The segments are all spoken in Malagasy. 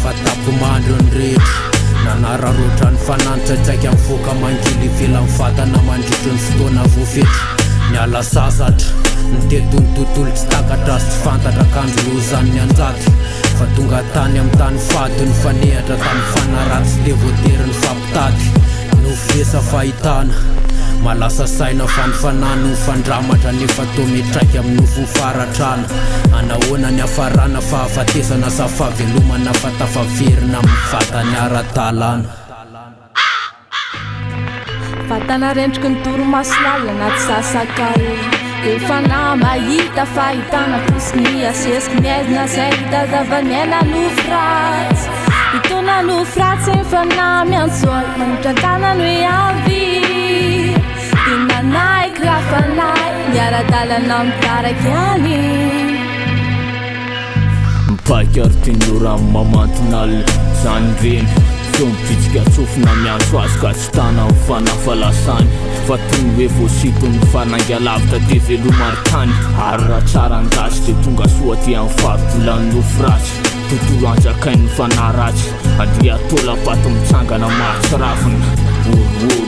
fatapy mandro ny rehetra nanararotra ny fananitra tsaika mivoaka mangily ivelan'ny vatana mandritry ny fotoana voafetra niala sasatra nitety ny tontolo tsy takatra sy tsy fantatra akanjo lozan'ny anjatra fa tonga tany amin'ny tany fady ny fanehatra tamin'ny fanaratsy de voatery ny fampitady novesa fahitana malasa saina fanifanana ny fandramatra nefa tometraika amin'ny nofofaratrana anahoana ny afarana fahafatesana sa fahavelomana fatafaverina amin'ny vatany ara-dalana vatana rendriky ny toromasilala anaty sasakalo efa na mahita fahitana posiny asesiky miaizina zay hitazava-miaina nofiratsy itona nofiratsy efa na miantsoy manitra tanany hoe avy inanay krafanay miara-dalana mitaraky any mipaikarotinora mamantinal zany reny mipitsika tsofina miantso azy ka tsy tana amin'ny fanafalasany fa tony hoe voasitony fanangalavitra de velomarintany ary raha tsara andasy de tonga soaty amin'ny farobolany nofiratsy tontolo anjakain'ny fanaratsy andriatola-bato mitsangana mahatsirafina orooro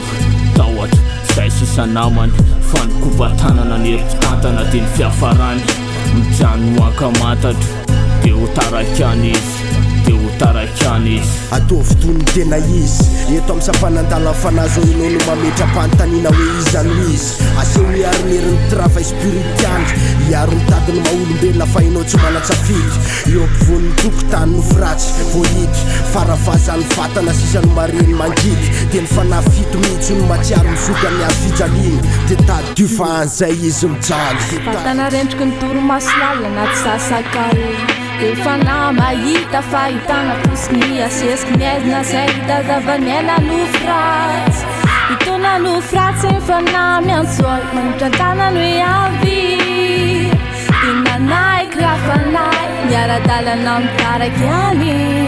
tahotra zay sisa namany fanikobatanana ny herim-pitantana de ny fiafarany mijano ankamantatra de ho tarakany izy ataovy tony tena izy eto amin'ny sampanandala fanazo inono mametra-panontaniana hoe izano izy aseho hiaronerin'ny travail spiritiandry hiaro mitadiny maha-olombelona fa inao tsy manatsafidy eo ampovoan'ny tokotany nofiratsy voahity faravazany vatana sisany mareny mangidy de ny fanafito mihitsy no matsiaro misoka ny azy fijaliana de tady fa an'izay izy mijaly vatana rendriky ny toromasilala anaty sasakalo efa na mahita fahitana posiny asesiky miaizina zay hitazava-miaina nofiratsy itona nofiratsy efa na miantsoy manitra tanany hoe avy inanay krafanay miara-dalana mitaraky any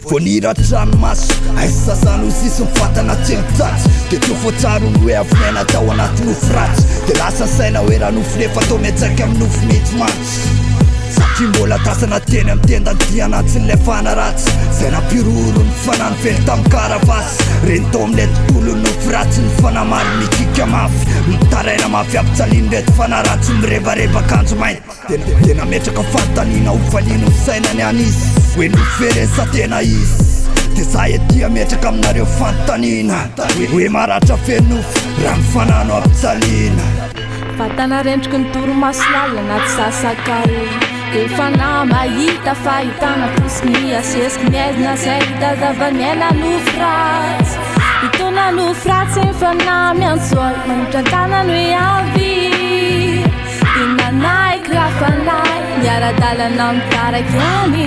voaniratranomaso aisy sasany ho sisy mifatana tselitatsy de teo foatsarony hoe avimaina tao anaty nofiratsy de lasa saina hoe raha nofinefa tao miatsaika amin'ny nofo mety mantsy satria mbola tasana teny amin'ny tendantiana tsy nilay fanaratsy zay nampiroro ny fanany vely tamin'ny karavasy reny tao amin'ilay tontolo ny nofiratsy ny fanamary mikika mafy mitaraina mafy ampitsaliny rety fanaratsy mirebareba akanjo mainty de nametraka fantaniana ho valina ho sainany anisy hoe noferesa tena izy de za etia metraka aminareo fantaniana hoe maratra fenofo raha mifanano ampitsalina vatana rendriky ny toromasilala anaty sasakalo efa na mahita fahitana posiny asesiky miaizina zay hitazava-miaina nofiratsy itona nofiratsy efa na miantsoy manitra tanany hoe avy inanay krafanay miara-dalana mitaraky any